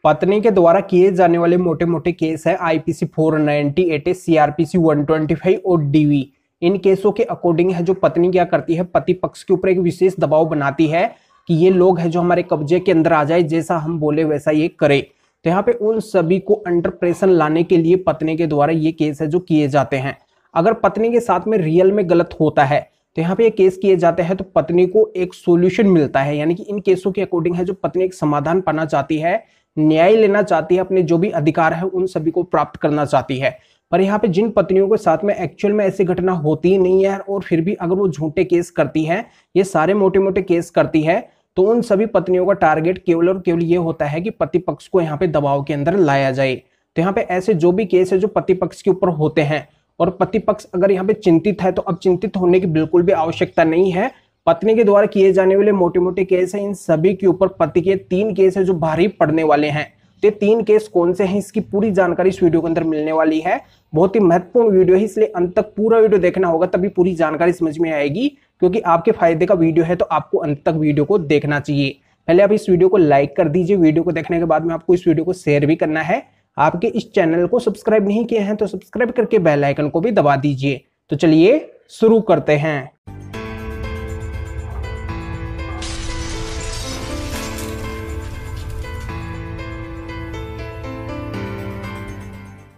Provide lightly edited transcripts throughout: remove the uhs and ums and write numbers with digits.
पत्नी के द्वारा किए जाने वाले मोटे मोटे केस है आईपीसी 498, सीआरपीसी 125 और डीवी। इन केसों के अकॉर्डिंग है जो पत्नी क्या करती है, पति पक्ष के ऊपर एक विशेष दबाव बनाती है कि ये लोग है जो हमारे कब्जे के अंदर आ जाए, जैसा हम बोले वैसा ये करे। तो यहाँ पे उन सभी को अंडर प्रेशर लाने के लिए पत्नी के द्वारा ये केस है जो किए जाते हैं। अगर पत्नी के साथ में रियल में गलत होता है तो यहाँ पे ये केस किए जाते हैं तो पत्नी को एक सॉल्यूशन मिलता है, यानी कि इन केसों के अकॉर्डिंग है जो पत्नी एक समाधान पाना चाहती है, न्याय लेना चाहती है, अपने जो भी अधिकार है उन सभी को प्राप्त करना चाहती है। पर यहाँ पे जिन पत्नियों के साथ में एक्चुअल में ऐसी घटना होती ही नहीं है और फिर भी अगर वो झूठे केस करती है, ये सारे मोटे मोटे केस करती है, तो उन सभी पत्नियों का टारगेट केवल और केवल ये होता है कि पति पक्ष को यहाँ पे दबाव के अंदर लाया जाए। तो यहाँ पे ऐसे जो भी केस है जो पति पक्ष के ऊपर होते हैं और पति पक्ष अगर यहाँ पे चिंतित है तो अब चिंतित होने की बिल्कुल भी आवश्यकता नहीं है। पत्नी के द्वारा किए जाने वाले मोटे मोटे केस है, इन सभी के ऊपर पति के 3 केस है जो भारी पड़ने वाले हैं। तो 3 केस कौन से हैं इसकी पूरी जानकारी इस वीडियो के अंदर मिलने वाली है। बहुत ही महत्वपूर्ण वीडियो है, इसलिए अंत तक पूरा वीडियो देखना होगा, तभी पूरी जानकारी समझ में आएगी, क्योंकि आपके फायदे का वीडियो है तो आपको अंत तक वीडियो को देखना चाहिए। पहले आप इस वीडियो को लाइक कर दीजिए। वीडियो को देखने के बाद में आपको इस वीडियो को शेयर भी करना है। आपके इस चैनल को सब्सक्राइब नहीं किए हैं तो सब्सक्राइब करके बेल आइकन को भी दबा दीजिए। तो चलिए शुरू करते हैं।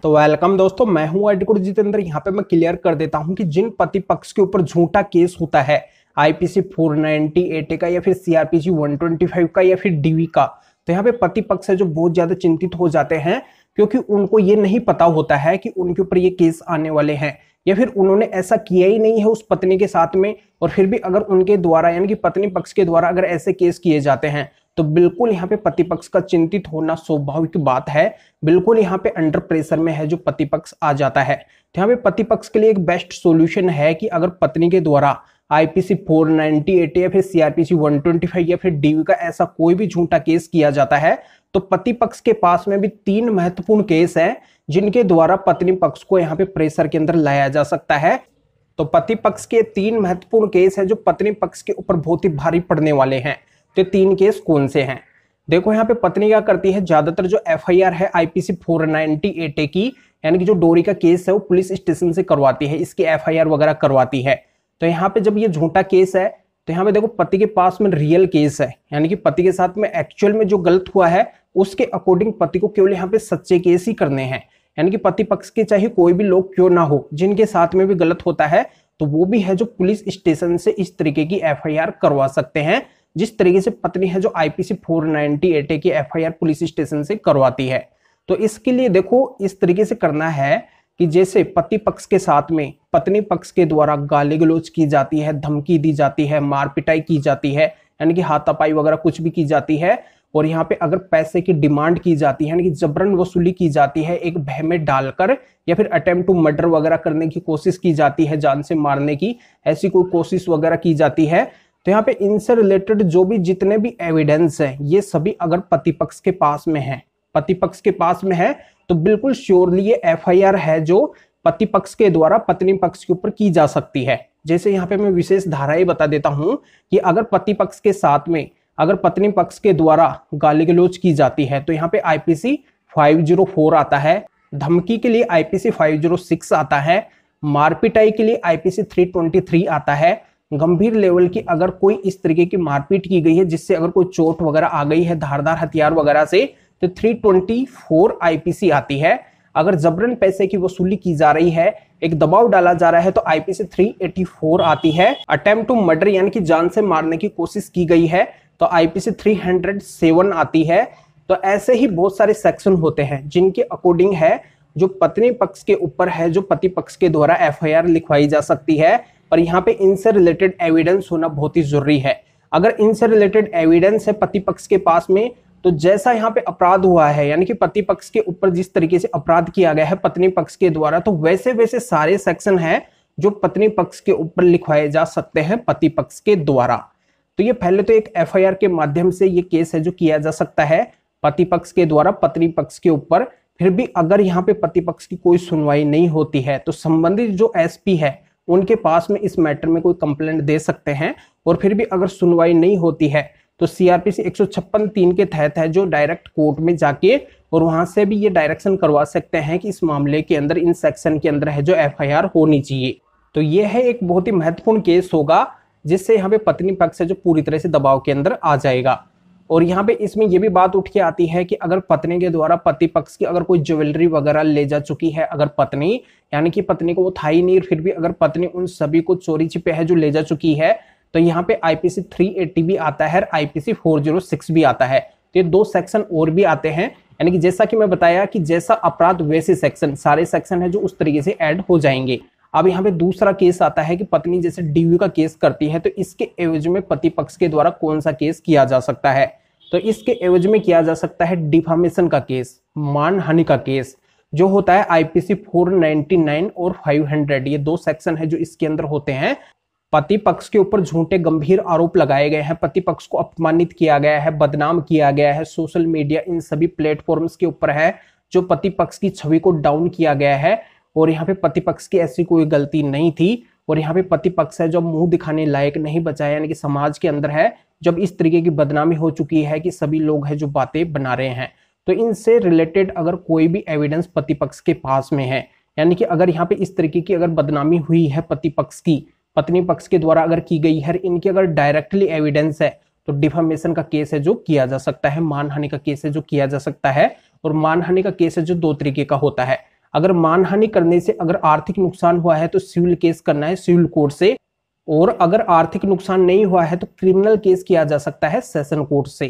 तो वेलकम दोस्तों, मैं हूं एडवोकेट जितेंद्र। यहाँ पे मैं क्लियर कर देता हूं कि जिन पति पक्ष के ऊपर झूठा केस होता है आईपीसी 498 का या फिर सीआरपीसी 125 का या फिर डीवी का, तो यहाँ पे पति पक्ष है जो बहुत ज्यादा चिंतित हो जाते हैं, क्योंकि उनको ये नहीं पता होता है कि उनके ऊपर ये केस आने वाले हैं, या फिर उन्होंने ऐसा किया ही नहीं है उस पत्नी के साथ में। और फिर भी अगर उनके द्वारा यानी कि पत्नी पक्ष के द्वारा अगर ऐसे केस किए जाते हैं तो बिल्कुल यहाँ पे पति पक्ष का चिंतित होना स्वाभाविक बात है। बिल्कुल यहाँ पे अंडर प्रेशर में है जो पति पक्ष आ जाता है। तो यहाँ पे पति पक्ष के लिए एक बेस्ट सॉल्यूशन है कि अगर पत्नी के द्वारा आईपीसी 498 या फिर सीआरपीसी 125 या फिर डीवी का ऐसा कोई भी झूठा केस किया जाता है तो पति पक्ष के पास में भी 3 महत्वपूर्ण केस हैं जिनके द्वारा पत्नी पक्ष को यहाँ पे प्रेशर के अंदर लाया जा सकता है। तो पति पक्ष के 3 महत्वपूर्ण केस है जो पत्नी पक्ष के ऊपर बहुत ही भारी पड़ने वाले हैं। तो 3 केस कौन से हैं? देखो यहाँ पे पत्नी क्या करती है, ज्यादातर जो एफआईआर है आईपीसी 498 की, यानी कि जो डोरी का केस है वो पुलिस स्टेशन से करवाती है, इसकी एफआईआर वगैरह करवाती है। तो यहाँ पे जब ये झूठा केस है तो यहाँ पे देखो पति के पास में रियल केस है, यानी कि पति के साथ में एक्चुअल में जो गलत हुआ है उसके अकॉर्डिंग पति को केवल यहाँ पे सच्चे केस ही करने हैं। यानी कि पति पक्ष के चाहे कोई भी लोग क्यों ना हो, जिनके साथ में भी गलत होता है तो वो भी है जो पुलिस स्टेशन से इस तरीके की एफआईआर करवा सकते हैं, जिस तरीके से पत्नी है जो आईपीसी 498 की एफआईआर पुलिस स्टेशन से करवाती है। तो इसके लिए देखो इस तरीके से करना है कि जैसे पति पक्ष के साथ में पत्नी पक्ष के द्वारा गाली गलौज की जाती है, धमकी दी जाती है, मार पिटाई की जाती है, यानी कि हाथापाई वगैरह कुछ भी की जाती है, और यहाँ पे अगर पैसे की डिमांड की जाती है यानी कि जबरन वसूली की जाती है, एक भय में डालकर, या फिर अटेम्प्ट टू मर्डर वगैरह करने की कोशिश की जाती है, जान से मारने की ऐसी कोई कोशिश वगैरह की जाती है, तो यहाँ पे इनसे रिलेटेड जो भी जितने भी एविडेंस है ये सभी अगर पति पक्ष के पास में है, पति पक्ष के पास में है, तो बिल्कुल श्योरली ये एफआईआर है जो पति पक्ष के द्वारा पत्नी पक्ष के ऊपर की जा सकती है। जैसे यहाँ पे मैं विशेष धाराएं बता देता हूं कि अगर पति पक्ष के साथ में अगर पत्नी पक्ष के द्वारा गाली गलौज की जाती है तो यहाँ पे आईपीसी 504 आता है, धमकी के लिए आईपीसी 506 आता है, मारपिटाई के लिए आईपीसी 323 आता है, गंभीर लेवल की अगर कोई इस तरीके की मारपीट की गई है जिससे अगर कोई चोट वगैरह आ गई है धारदार हथियार वगैरह से तो 324 आईपीसी आती है, अगर जबरन पैसे की वसूली की जा रही है, एक दबाव डाला जा रहा है तो आईपीसी 384 आती है, अटेम्प्ट टू मर्डर यानी कि जान से मारने की कोशिश की गई है तो आईपीसी 307 आती है। तो ऐसे ही बहुत सारे सेक्शन होते हैं जिनके अकॉर्डिंग है जो पत्नी पक्ष के ऊपर है जो पति पक्ष के द्वारा एफआईआर लिखवाई जा सकती है। पर यहाँ पे इनसे रिलेटेड एविडेंस होना बहुत ही जरूरी है। अगर इनसे रिलेटेड एविडेंस है पति पक्ष के पास में तो जैसा यहाँ पे अपराध हुआ है यानी कि पति पक्ष के ऊपर जिस तरीके से अपराध किया गया है पत्नी पक्ष के द्वारा, तो वैसे वैसे सारे सेक्शन हैं जो पत्नी पक्ष के ऊपर लिखवाए जा सकते हैं पति पक्ष के द्वारा। तो ये पहले तो एक एफआईआर के माध्यम से ये केस है जो किया जा सकता है पति पक्ष के द्वारा पत्नी पक्ष के ऊपर। फिर भी अगर यहाँ पे पति पक्ष की कोई सुनवाई नहीं होती है तो संबंधित जो एसपी है उनके पास में इस मैटर में कोई कंप्लेंट दे सकते हैं, और फिर भी अगर सुनवाई नहीं होती है तो सीआरपीसी 156(3) के तहत है जो डायरेक्ट कोर्ट में जाके और वहां से भी ये डायरेक्शन करवा सकते हैं कि इस मामले के अंदर इन सेक्शन के अंदर है जो एफआईआर होनी चाहिए। तो ये है एक बहुत ही महत्वपूर्ण केस होगा जिससे यहाँ पे पत्नी पक्ष है जो पूरी तरह से दबाव के अंदर आ जाएगा। और यहाँ पे इसमें ये भी बात उठ के आती है कि अगर पत्नी के द्वारा पति पक्ष की अगर कोई ज्वेलरी वगैरह ले जा चुकी है, अगर पत्नी यानी कि पत्नी को वो था ही नहीं, फिर भी अगर पत्नी उन सभी को चोरी छिपे है जो ले जा चुकी है, तो यहाँ पे आईपीसी 380 भी आता है और आईपीसी 406 भी आता है। तो ये 2 सेक्शन और भी आते हैं, यानी कि जैसा कि मैं बताया कि जैसा अपराध वैसे सेक्शन, सारे सेक्शन है जो उस तरीके से ऐड हो जाएंगे। अब यहाँ पे दूसरा केस आता है कि पत्नी जैसे डीवी का केस करती है तो इसके एवज में पति पक्ष के द्वारा कौन सा केस किया जा सकता है। तो इसके एवज में किया जा सकता है डिफामेशन का केस, मानहानि का केस, जो होता है आईपीसी 499 और 500। ये 2 सेक्शन है जो इसके अंदर होते हैं। पति पक्ष के ऊपर झूठे गंभीर आरोप लगाए गए हैं, पति पक्ष को अपमानित किया गया है, बदनाम किया गया है, सोशल मीडिया इन सभी प्लेटफॉर्म्स के ऊपर है जो पति पक्ष की छवि को डाउन किया गया है। और यहाँ पे पति पक्ष की ऐसी कोई गलती नहीं थी और यहाँ पे पति पक्ष है जो मुंह दिखाने लायक नहीं बचा है, यानी कि समाज के अंदर है जब इस तरीके की बदनामी हो चुकी है कि सभी लोग हैं जो बातें बना रहे हैं। तो इनसे रिलेटेड अगर कोई भी एविडेंस पति पक्ष के पास में है, यानी कि अगर यहाँ पे इस तरीके की अगर बदनामी हुई है पति पक्ष की, पत्नी पक्ष के द्वारा अगर की गई है, इनकी अगर डायरेक्टली एविडेंस है तो डिफामेशन का केस है जो किया जा सकता है, मानहानि का केस है जो किया जा सकता है। और मानहानि का केस है जो 2 तरीके का होता है। अगर मानहानि करने से अगर आर्थिक नुकसान हुआ है तो सिविल केस करना है सिविल कोर्ट से, और अगर आर्थिक नुकसान नहीं हुआ है तो क्रिमिनल केस किया जा सकता है सेशन कोर्ट से।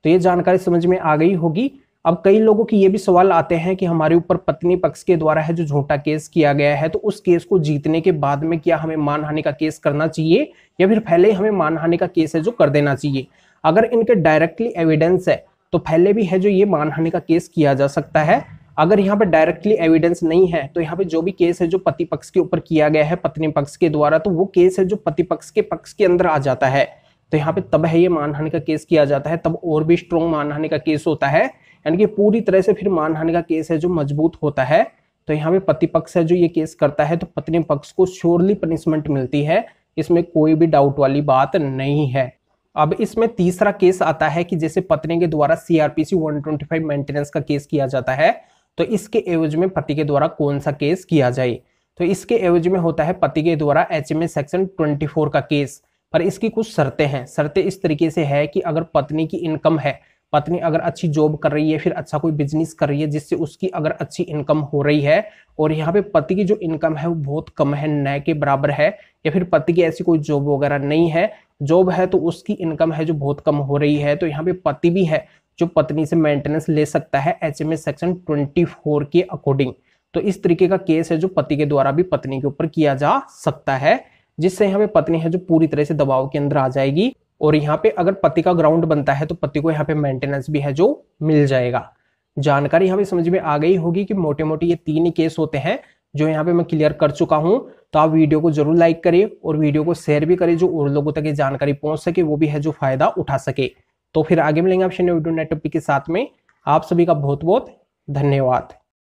तो ये जानकारी समझ में आ गई होगी। अब कई लोगों की ये भी सवाल आते हैं कि हमारे ऊपर पत्नी पक्ष के द्वारा है जो झूठा केस किया गया है, तो उस केस को जीतने के बाद में क्या हमें मानहानि का केस करना चाहिए या फिर पहले ही हमें मानहानि का केस है जो कर देना चाहिए। अगर इनके डायरेक्टली एविडेंस है तो पहले भी है जो ये मानहानि का केस किया जा सकता है। अगर यहाँ पे डायरेक्टली एविडेंस नहीं है तो यहाँ पे जो भी केस है जो पति पक्ष के ऊपर किया गया है पत्नी पक्ष के द्वारा, तो वो केस है जो पति पक्ष के अंदर आ जाता है। तो यहाँ पे तब है ये मानहानि का केस किया जाता है, तब और भी स्ट्रॉन्ग मानहानि का केस होता है, यानी कि पूरी तरह से फिर मानहानि का केस है जो मजबूत होता है। तो यहाँ पे पति पक्ष है जो ये केस करता है तो पत्नी पक्ष को श्योरली पनिशमेंट मिलती है, इसमें कोई भी डाउट वाली बात नहीं है। अब इसमें तीसरा केस आता है कि जैसे पत्नी के द्वारा सीआरपीसी 125 मेंटेनेंस का केस किया जाता है, तो इसके एवज में पति के द्वारा कौन सा केस किया जाए। तो इसके एवज में होता है पति के द्वारा एचएमए सेक्शन 24 का केस, पर इसकी कुछ शर्तें हैं। शर्तें इस तरीके से है कि अगर पत्नी की इनकम है, पत्नी अगर अच्छी जॉब कर रही है, फिर अच्छा कोई बिजनेस कर रही है जिससे उसकी अगर अच्छी इनकम हो रही है, और यहाँ पे पति की जो इनकम है वो बहुत कम है, न के बराबर है, या फिर पति की ऐसी कोई जॉब वगैरह नहीं है, जॉब है तो उसकी इनकम है जो बहुत कम हो रही है, तो यहाँ पे पति भी है जो पत्नी से मेंटेनेंस ले सकता है एचएमए सेक्शन 24 के अकॉर्डिंग। तो इस तरीके का केस है जो पति के द्वारा भी पत्नी के ऊपर किया जा सकता है, जिससे यहाँ पे पत्नी है जो पूरी तरह से दबाव के अंदर आ जाएगी। और यहाँ पे अगर पति का ग्राउंड बनता है तो पति को यहाँ पे मेंटेनेंस भी है जो मिल जाएगा। जानकारी यहाँ पे समझ में आ गई होगी कि मोटे मोटे ये 3 ही केस होते हैं जो यहाँ पे मैं क्लियर कर चुका हूँ। तो आप वीडियो को जरूर लाइक करिए और वीडियो को शेयर भी करिए, जो और लोगों तक ये जानकारी पहुंच सके, वो भी है जो फायदा उठा सके। तो फिर आगे मिलेंगे आपसे नए वीडियो नए टॉपिक के साथ में। आप सभी का बहुत बहुत धन्यवाद।